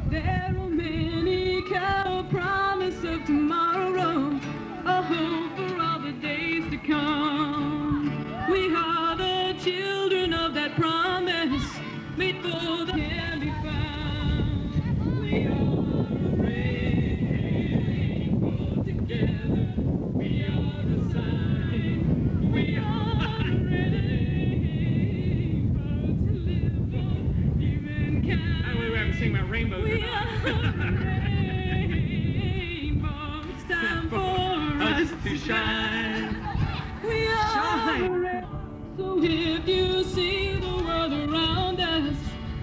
There are many kind of promise of tomorrow, a hope for all the days to come. We are the children of that promise, made for the can be found. We are a rainbow together. We are a sign. We are a rainbow to live for humankind. I we haven't seen my rainbow. We are a rainbow. It's time for us to shine. We are a rainbow. So if you see the world around us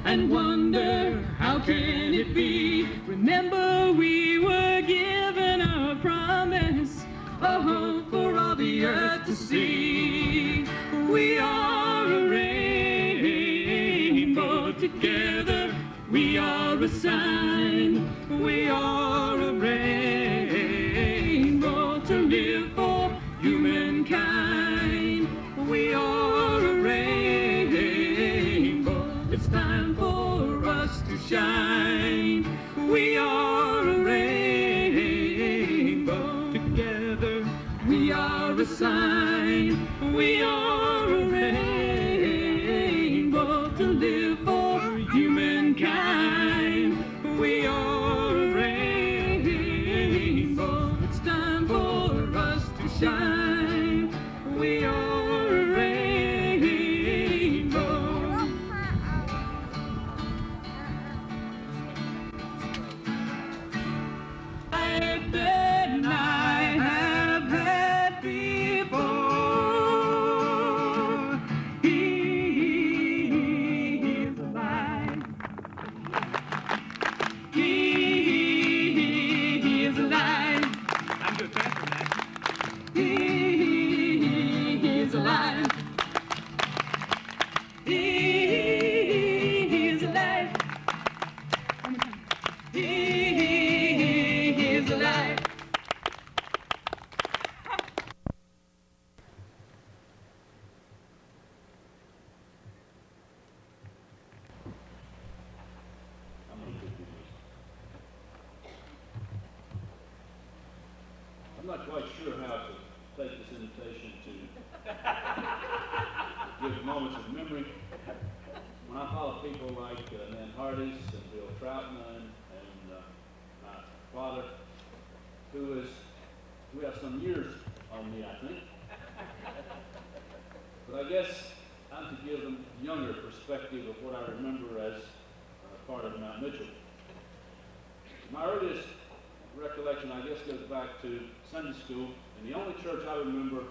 and wonder how can it be, remember we were given a promise, a hope for all the earth to see. We are a rainbow together. We are a sign. We are a rainbow to live for humankind. We are a rainbow. It's time for us to shine. We are a rainbow together. We are a sign. We are a rainbow to live for humankind. We are a rainbow. It's time for us to shine. We are a rainbow. Life that I have had before. He is alive. He is alive. I'm good faster than that. He is alive. He is alive. He is alive. I'm not quite sure how to take this invitation to give moments of memory. When I follow people like Nan Hardy's and Bill Troutman and my father, who have some years on me, I think. But I guess I'm to give them younger perspective of what I remember as part of Mount Mitchell. My earliest recollection, I guess, goes back to Sunday school, and the only church I remember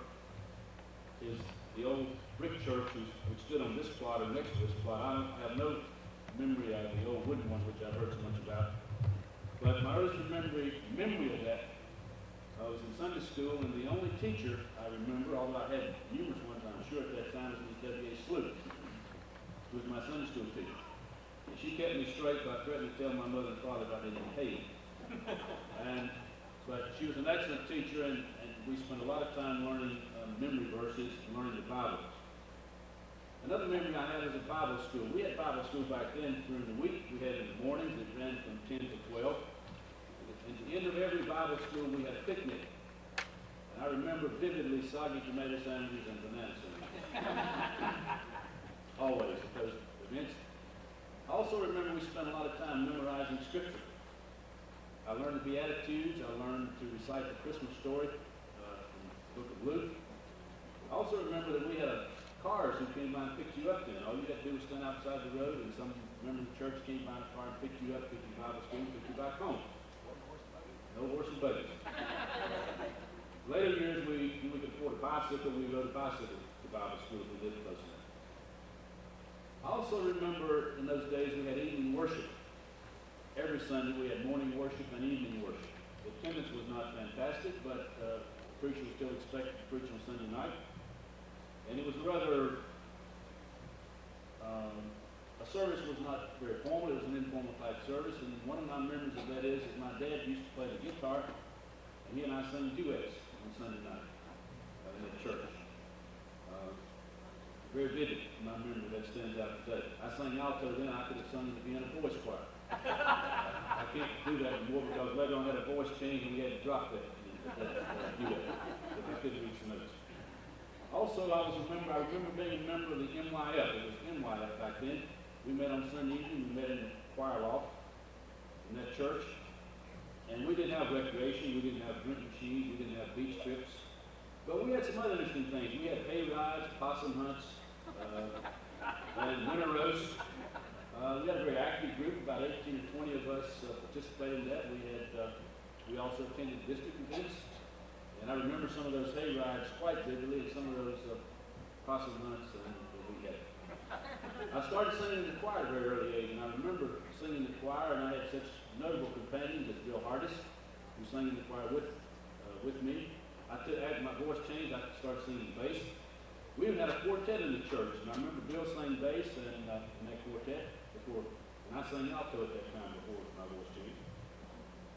is the old brick church which stood on this plot and next to this plot. I have no memory of the old wooden one, which I've heard so much about. But my earliest memory of that, I was in Sunday school, and the only teacher I remember, although I had numerous ones, I'm sure at that time, was Miss W.A. Sloot, who was my Sunday school teacher. And she kept me straight by threatening to tell my mother and father if I didn't behave. But she was an excellent teacher, and we spent a lot of time learning memory verses and learning the Bible. Another memory I had is a Bible school. We had Bible school back then during the week. We had it in the mornings. It ran from 10 to 12. And at the end of every Bible school, we had a picnic. And I remember vividly soggy tomato sandwiches and banana sandwiches. Always at those events. I also remember we spent a lot of time memorizing Scripture. I learned the Beatitudes. I learned to recite the Christmas story from the book of Luke. I also remember that we had cars who came by and picked you up then. All you had to do was stand outside the road, and some Remember the church came by the car and picked you up, took you to Bible school, took you back home. No horse and buggies. Later years, we could afford a bicycle, we rode a bicycle to Bible school if we lived close enough. I also remember in those days we had evening worship. Every Sunday we had morning worship and evening worship. The attendance was not fantastic, but the preacher was still expected to preach on Sunday night. And it was rather, a service was not very formal, it was an informal type service, and one of my memories of that is that my dad used to play the guitar, and he and I sang duets on Sunday night in the church. Very vivid, my memory that stands out today. I sang alto then, I could have sung in the Vienna voice choir. I can't do that anymore because later on I had a voice change and we had to drop that duet, but I couldn't reach the notes. Also, I remember being a member of the MYF. It was MYF back then. We met on Sunday evening, we met in the choir loft in that church. And we didn't have recreation, we didn't have drink machines, we didn't have beach trips. But we had some other interesting things. We had hay rides, possum hunts, and winter roasts. We had a very active group, about 18 or 20 of us participated in that. We also attended district events. And I remember some of those hay rides quite vividly, and some of those possum hunts that we had. I started singing in the choir at a very early age, and I remember singing in the choir, and I had such notable companions as Bill Hardis, who sang in the choir with me. As my voice changed, I started singing bass. We even had a quartet in the church, and I remember Bill sang bass in that quartet and I sang alto at that time before my voice changed.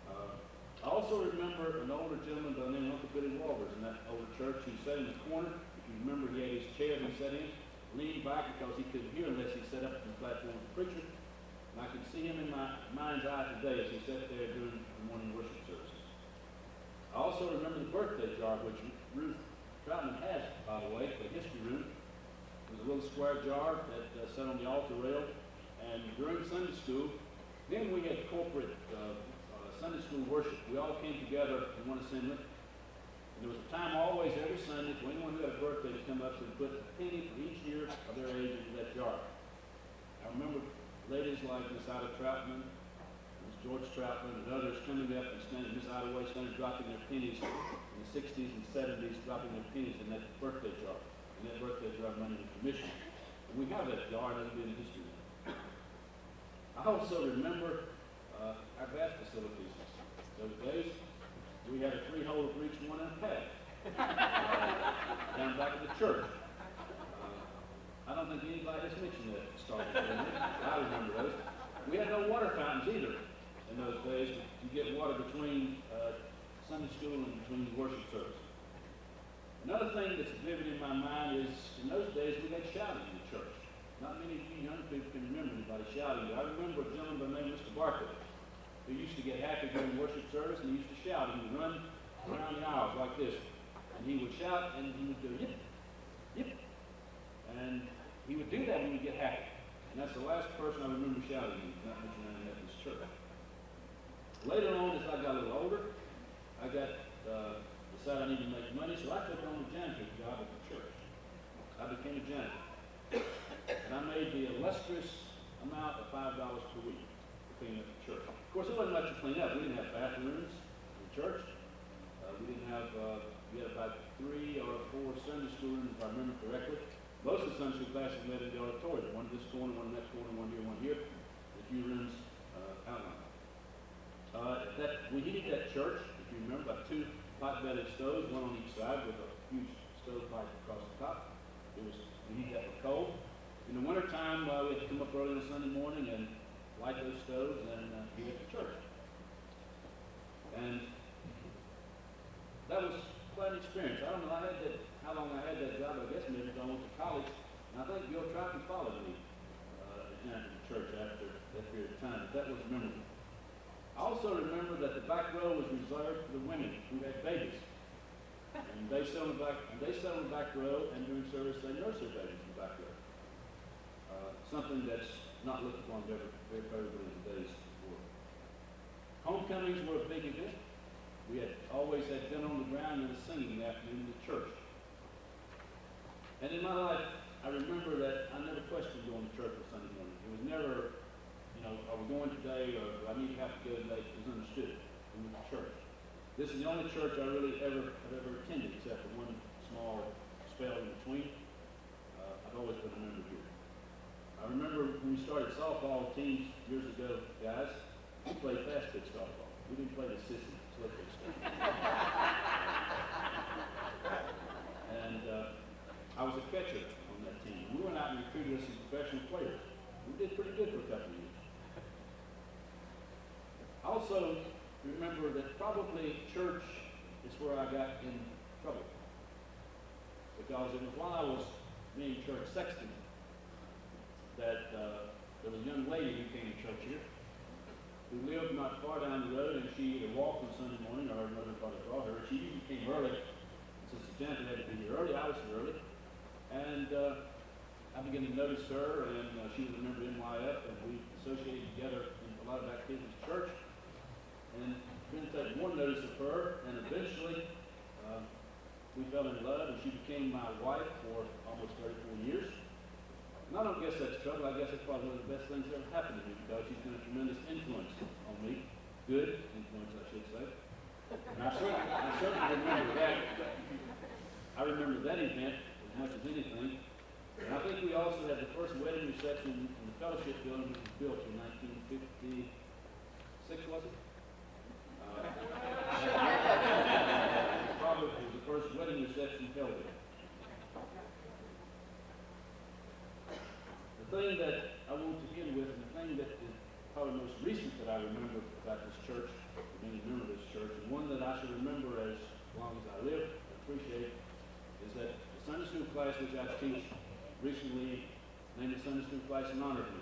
I also remember an older gentleman by the name of Uncle Billy Walters in that older church who sat in the corner. If you remember, he had his chair he sat in, leaned back because he couldn't hear unless he sat up on the platform with the preacher. And I could see him in my mind's eye today as he sat there during the morning worship services. I also remember the birthday jar, which Ruth Troutman has, by the way, for the history room. It was a little square jar that sat on the altar rail. And during Sunday school, then we had corporate Sunday school worship. We all came together in one assembly. And there was a time always every Sunday for anyone who had a birthday to come up and put a penny for each year of their age into that jar. I remember ladies like Miss Ida Troutman, Miss George Troutman, and others coming up and standing, Miss Ida Way standing dropping their pennies in the 60s and 70s, dropping their pennies in that birthday jar. And that birthday jar money was commission. And we have that jar, and that'll be in the history. I also remember our bath facilities. Those days, we had a 3-hole for each one and a pad down back at the church. I don't think anybody has mentioned that at started. I remember those. We had no water fountains either in those days to get water between Sunday school and between worship service. Another thing that's vivid in my mind is in those days we had shouting in the church. Not many of you young people can remember anybody shouting, but I remember a gentleman by the name of Mr. Barker who used to get happy during worship service, and he used to shout. He would run around the aisles like this, and he would shout, and he would go, yip, yip. And he would do that when he would get happy. And that's the last person I remember shouting in that Mitchell Methodist church. Later on, as I got a little older, I decided I needed to make money, so I took on the janitor's job at the church. I became a janitor. And I made the illustrious amount of $5 per week to clean up the church. Of course, it wasn't much to clean up. We didn't have bathrooms in the church. We had about 3 or 4 Sunday school rooms, if I remember correctly. Most of the Sunday school classes met in the auditorium. One this corner, one in that corner, one here. A few rooms outlined. We heated that church, if you remember, by 2 hot-bedded stoves, one on each side with a huge stovepipe across the top. We heated that with coal. In the wintertime, we had to come up early on Sunday morning and light those stoves and heat up the church. And that was quite an experience. I don't know how long I had that job. I guess maybe until I went to college. And I think Bill Troutman followed me at the church after that period of time. But that was memorable. I also remember that the back row was reserved for the women who had babies. And they sat on the back row, and during service they nursed their babies in the back row. Something that's not looked upon very favorably in today's world. Homecomings were a big event. We had always had dinner on the ground and a singing in the afternoon in the church. And in my life, I remember that I never questioned going to church on Sunday morning. It was never me to have to go late is understood in the church. This is the only church I really have ever attended, except for one small spell in between. I've always been a member here. I remember when we started softball teams years ago, guys, we played fast pitch softball. We didn't play the sissy, slow pitch stuff. And I was a catcher on that team. We went out and recruited us as professional players. We did pretty good for a couple of years. I also remember that probably church is where I got in trouble. Because it was while I was being church sexton that there was a young lady who came to church here who lived not far down the road, and she either walked on Sunday morning or her mother probably brought her. She usually came early. Since the janitor had to be here early, I was here early. And I began to notice her, and she was a member of NYF, and we associated together in a lot of activities at church. And began to take more notice of her, and eventually we fell in love, and she became my wife for almost 34 years. And I don't guess that's trouble. I guess it's probably one of the best things that ever happened to me, because she's been a tremendous influence on me. Good influence, I should say. And I certainly remember that. I remember that event as much as anything. And I think we also had the first wedding reception in the fellowship building, which was built in 1956, was it? Probably was the first wedding reception held there. The thing that I want to begin with, and the thing that is probably most recent that I remember about this church, being a member of this church, and one that I should remember as long as I live and appreciate, is that the Sunday school class which I teach recently named the Sunday school class in honor of me,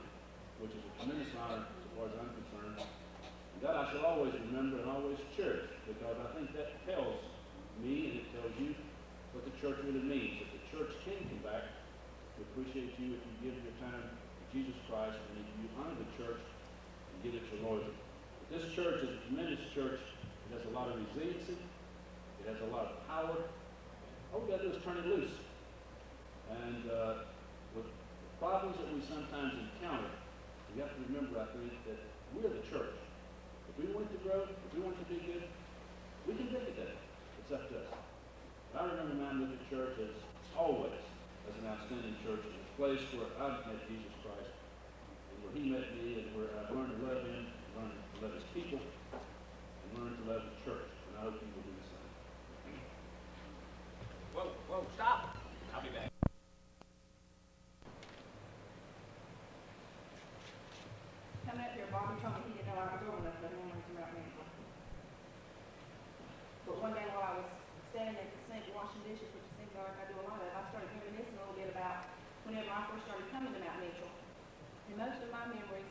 which is a tremendous honor as far as I'm concerned. And that I shall always remember and always cherish, because I think that tells me and it tells you what the church really means. That the church can come back to appreciate you if you give your time to Jesus Christ, and if you honor the church and give it your loyalty. But this church is a tremendous church. It has a lot of resiliency. It has a lot of power. All we got to do is turn it loose. And with the problems that we sometimes encounter, we have to remember, I think, that we're the church. If we want to grow, if we want to be good, we can take it there. It's up to us. But I remember Mount Mitchell Church as always as an outstanding church, and a place where I've met Jesus Christ, and where he met me, and where I've learned to love him, learned to love his people, and learned to love the church. And I hope you will do the same. Whoa, stop! I'll be back. Coming up here, Bobby told me he didn't know I was old enough to know anything about me. But one day while I was standing at the sink washing dishes, which seems like I do a lot of, I started reminiscing a little bit about whenever I first started coming to Mount Mitchell. And most of my memories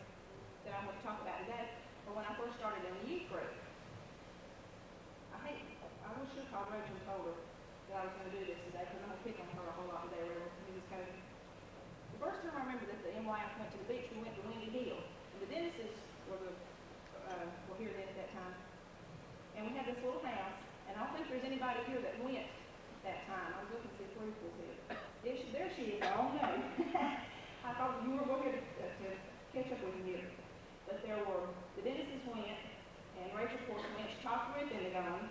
that I want to talk about today are when I first started in the youth group. I wish I called Rachel and told her that I was going to do this today, because I'm going to pick on her a whole lot today. The first time I remember that the NYF went to the beach, we went to Windy Hill. And the Dennises were here then at that time. And we had this little house, and I don't think there's anybody here that went that time. I was looking to see if Ruth was here. There she is. Oh no. I thought you were going to catch up with me here. But the Dennises went, and Rachel, of course, went. She talked Ruth into going.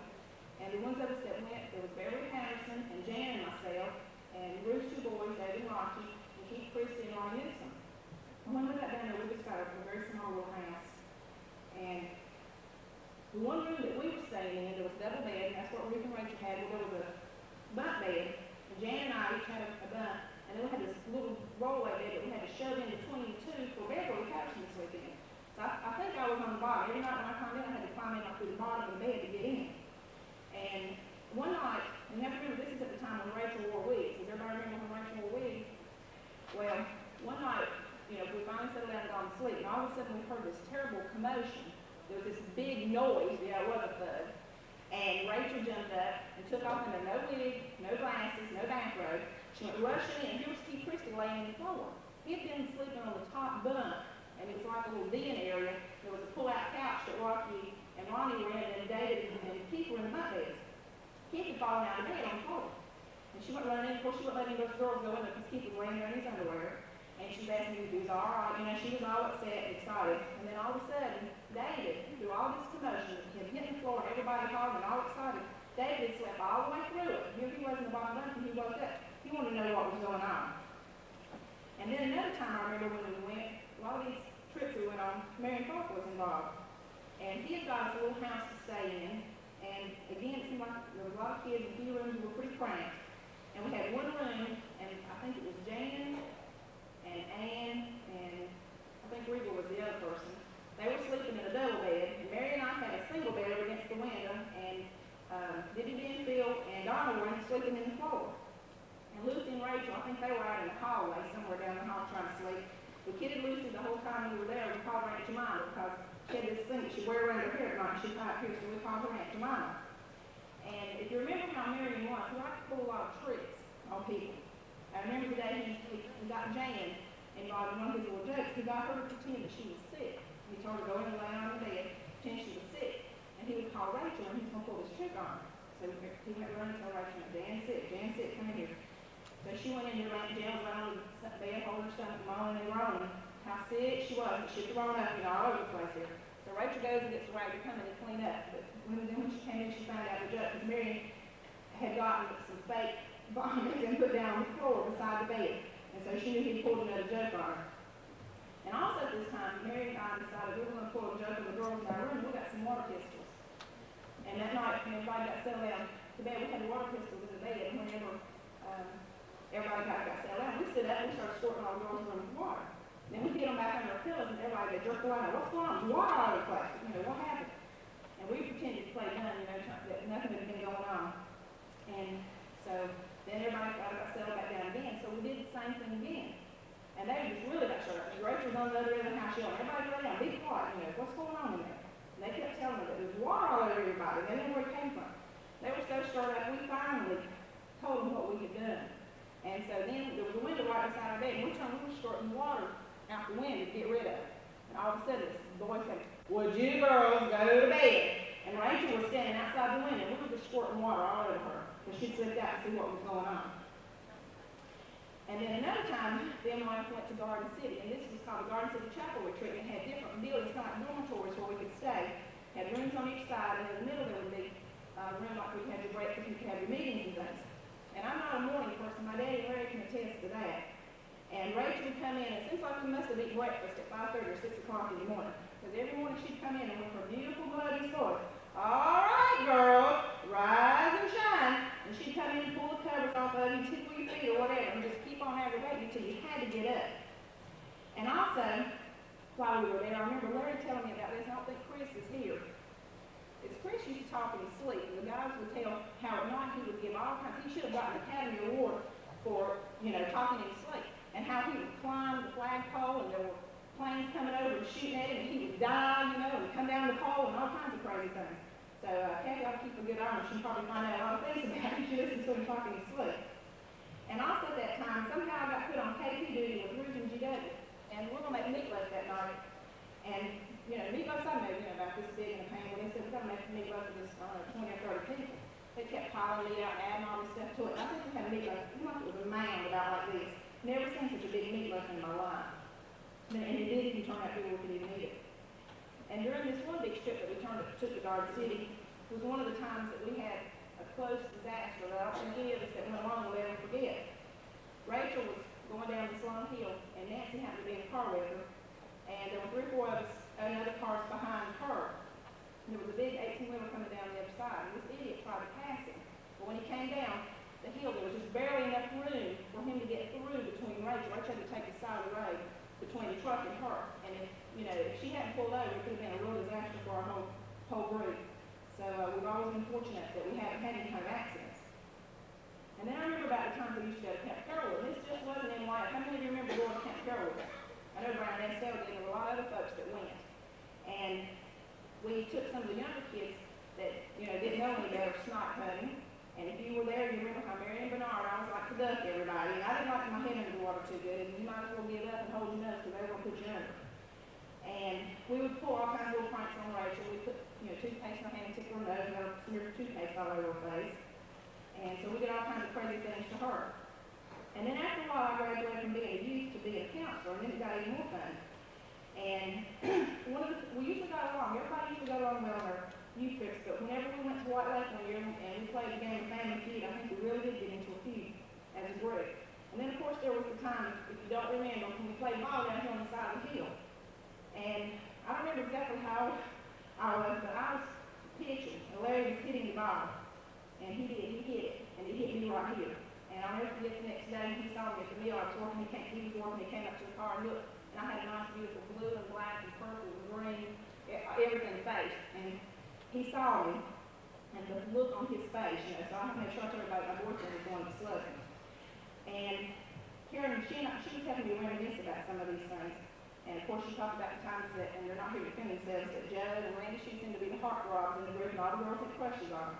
And the ones of us that went, there was Beverly Patterson and Jan and myself, and Ruth's two boys, David and Rocky, and Keith Christie and Ron Newsom. When we got down there, we just got a very small little house. And the one room that we were staying in, there was a double bed, and that's what Ruth and Rachel had. Well, there was a bunk bed, and Jan and I each had a bunk, and then we had this little rollaway bed that we had to shove in between the two for Beverly Patterson to sleep in. So I think I was on the bottom. Every night when I climbed in, I had to climb in up through the bottom of the bed to get in. And one night, and you have to remember, this is at the time when Rachel wore wigs. Does everybody remember when Rachel wore wigs? Well, one night, we finally settled down and gone to sleep, and all of a sudden we heard this terrible commotion. There was this big noise, it was a thud, and Rachel jumped up and took off into no wig, no glasses, no bathrobe. She went rushing in, and here was Keith Christie laying on the floor. He had been sleeping on the top bunk, and it was like a little den area. There was a pull-out couch that Rocky and Ronnie were in, and David and Keith were in the bunk beds. Keith had fallen out of bed on the floor. And she went running in. Of course, she wouldn't let any of those girls go in there because Keith was laying there in his underwear. And she was asking me if he was all right. She was all upset and excited. And then all of a sudden, David he woke up, he wanted to know what was going on. And then another time I remember when we went, a lot of these trips we went on, Marion Park was involved. And he had got us a little house to stay in, and again, it seemed like there was a lot of kids, and a few rooms were pretty cramped. And we had one room, and I think it was Jan and Ann, and I think Regal was the other person. They were sleeping in a double bed, and Mary and I had a single bed over against the window, and Debbie Benfield and Donna were sleeping in the floor. And Lucy and Rachel, I think they were out in the hallway somewhere down the hall trying to sleep. We kidded Lucy the whole time we were there. We called her Aunt Jemima because she had this thing that she'd wear around her hair at night, and she'd tie it here, so we called her Aunt Jemima. And if you remember how Marion was, he liked to pull a lot of tricks on people. I remember the day he got Jan involved in one of his little jokes. He got her to pretend that she was sick. He told her to go in and lay on the bed, pretend she was sick. And he would call Rachel, and he was going to pull this trick on her. So he went running to tell Rachel, Jan's sick, come in here. So she went in there, Jan was on the bed, holding her stomach, moaning and groaning. How sick she was, she was thrown up, all over the place here. So Rachel goes and gets Ray to come in and clean up. But when she came in, she found out the judge, because Mary had gotten some fake vomit and put down on the floor beside the bed. And so she knew he'd pulled another joke on her. And also at this time, Mary and I decided we were going to pull a joke on the girls in our room. We got some water pistols. And that night, when everybody got settled down to bed, we had the water pistols in the bed. And whenever everybody got settled down, we stood up and we started squirting all the girls' room with water. Then we get them back under our pillows, and everybody would jerk away. What's going on? There's water all over the place. What happened? And we pretended to play dumb, that nothing had been going on. And so then everybody got settled back down again. So we did the same thing again. And they just really got shut up. Rachel was on the other end of the house yelling, everybody lay down, be quiet, what's going on in there? And they kept telling them that there's water all over everybody. They didn't know where it came from. They were so stirred up, we finally told them what we had done. And so then there was a window right beside our bed, and we were squirting water out the window to get rid of it. And all of a sudden, this boy said, would you girls go to bed? And Rachel was standing outside the window, and we were just squirting water all over her, because she'd slipped out to see what was going on. And then another time, them and I went to Garden City, and this was called the Garden City Chapel Retreat, and it had different buildings, kind of like dormitories where we could stay. Had rooms on each side, and in the middle there would be a room like where you had your breakfast, you could have your meetings and things. And I'm not a morning person. My daddy and Larry can attest to that. And Rachel would come in, and it seems like we must have eaten breakfast at 5:30 or 6 o'clock in the morning. Because every morning she'd come in, and with her beautiful melodious voice, all right, girls, rise and shine. And she'd come in and pull the covers off of you, tickle your feet or whatever, and just keep on aggravating you until you had to get up. And also, while we were there, I remember Larry telling me about this, and I don't think Chris is here. Chris used to talk in his sleep, and the guys would tell how at night he would give all kinds. He should have gotten an Academy Award for, talking in his sleep, and how he would climb the flagpole, and there were planes coming over and shooting at him, and he would die, and come down the pole, and all kinds of crazy things. So Kathy ought to keep a good eye on him. She'll probably find out a lot of things about him. She listens to him talk in his sleep. And also at that time, somehow I got put on KP duty with Ruth and GW, and we're going to make meatloaf that night. And meatloafs I made, about this big in a pan. Well, they said, we're going to make meatloaf for this 20 or 30 people. They kept piling meat out and adding all this stuff to it. And I think we had meatloaf, it was a mound about like this. Never seen such a big meatloaf in my life. And it didn't even turn out people could even eat it. And during this one big trip that we took to Garden City was one of the times that we had a close disaster that I don't think any of us that went along will ever forget. Rachel was going down this long hill, and Nancy happened to be in the car with her. And there were 3 or 4 of us and other cars behind her. And there was a big 18-wheeler coming down the other side. And this idiot tried to pass him. But when he came down the hill, there was just barely enough room for him to get through between Rachel. Rachel had to take the side of the road between the truck and her. And if she hadn't pulled over, it could have been a real disaster for our whole group. So we've always been fortunate that we haven't had any kind of accidents. And then I remember about the times we used to go to Camp Carrollwood. This just wasn't in life. How many of you remember going to Camp Carrollwood? I know Brian and Estelle did, and there were a lot of other folks that went. And we took some of the younger kids that, didn't know any better snipe hunting. And if you were there, you remember how Mary and Bernard always liked to duck everybody. And I didn't like my head under the water too good, and you might as well give up and hold your nose because they were going to put you under. And we would pull all kinds of little pranks on Rachel. We'd put, toothpaste in her hand, tickle her nose, and her smear toothpaste all over her face. And so we did all kinds of crazy things to her. And then after a while, I graduated from being a youth to being a counselor, and then it got even more fun. And we usually got along. Everybody usually got along well on our youth trips, but whenever we went to White Lake one year and we played a game of Family Feud, I think we really did get into a feud. as a group. And then, of course, there was the time, if you don't remember, when we played ball down here on the side of the hill. And I don't remember exactly how I was, but I was pitching, and Larry was hitting the ball. And he hit it, and it hit me right here. And I'll never forget the next day, he saw me at the mill, I was working, he came up to the car and looked, and I had a nice, beautiful blue and black and purple and green, everything face. And he saw me, and the look on his face, you know, so I made sure I told everybody my boyfriend was going to slow. And Karen, she was helping me reminisce about some of these things. And of course, she talked about the times that, and they're not here to defend themselves, that Joe and Randy, she seemed to be the heartthrobs in the group, and all the girls had crushes on them.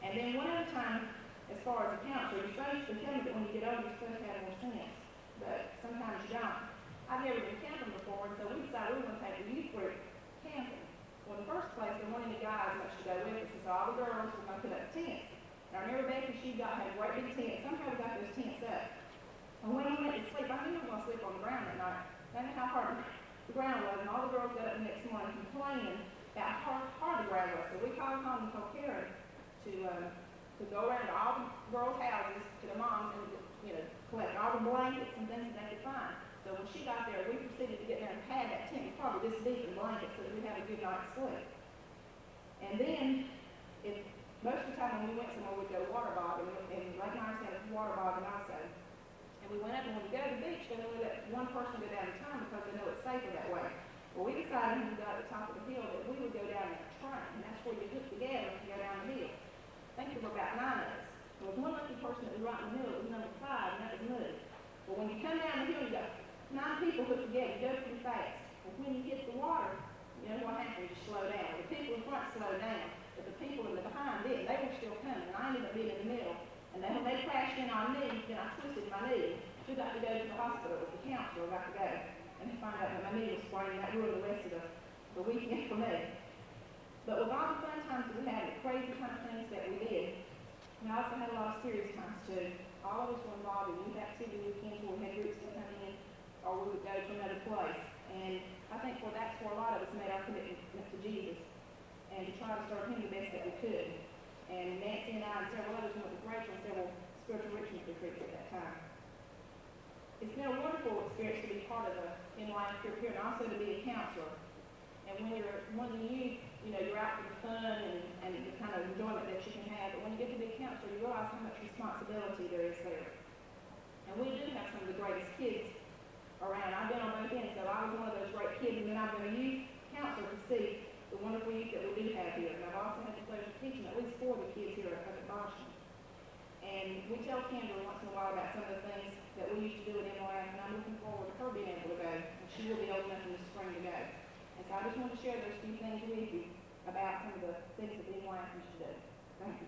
And then one other time, as far as a counselor, you're supposed to tell me that when you get older, you're supposed to have more sense. But sometimes you don't. I've never been camping before, and so we decided we were going to take the youth group camping. Well, in the first place, there weren't any guys much to go with us, and so all the girls were going to put up tents. And I remember Becky, had a great big tent. Somehow we got those tents up. And when we went to sleep, I knew we were going to sleep on the ground that night. I didn't know how hard the ground was, and all the girls got up the next morning complaining about how hard the ground was. So we called home and told Karen to go around to all the girls' houses, to the moms, and collect all the blankets and things that they could find. So when she got there, we proceeded to get there and pad that tent probably this deep in blankets so that we'd have a good night's sleep. And then, most of the time when we went somewhere, we'd go water bogging, and Lake Myers had a water bogging also. And we went up, and when we go to the beach, they only let one person go down at a time because they know it's safer that way. Well, we decided when we got at the top of the hill that we would go down in a train, and that's where you hook together to go down the hill. I think there were about 9 of us. There was one lucky person that was right in the middle, it was number 5, and that was me. But when you come down the hill, you got 9 people hooked together, you go pretty fast. And when you hit the water, you know what happens, you slow down. The people in front slow down, but the people in the behind didn't. They were still coming, and I ended up being in the middle. And then when they crashed in on me, then I twisted my knee. She got to go to the hospital. It was the counselor got to go. And they found out that my knee was sprained, and that ruined the rest of the weekend for me. But with all the fun times that we had, the crazy kind of things that we did, we also had a lot of serious times too. All of us were involved in youth activity weekends where we had groups that come in, or we would go to another place. And I think that's where a lot of us made our commitment to Jesus and to try to serve Him the best that we could. And Nancy and I and several others went with Rachel and several spiritual richness retreats at that time. It's been a wonderful experience to be part of the in-life group here and also to be a counselor. And when you're one of the youth, you're out for the fun and the kind of enjoyment that you can have. But when you get to be a counselor, you realize how much responsibility there is there. And we do have some of the greatest kids around. I've been on both ends, so I was one of those great kids, and then I've been a youth counselor to see the wonderful youth that we do have here. And I've also had the pleasure of teaching at least 4 of the kids here up at Boston. And we tell Kendra once in a while about some of the things that we used to do at MLF, and I'm looking forward to her being able to go, and she will be old enough in the spring to go. And so I just want to share those few things with you about some of the things that MLF used to do. Thank you.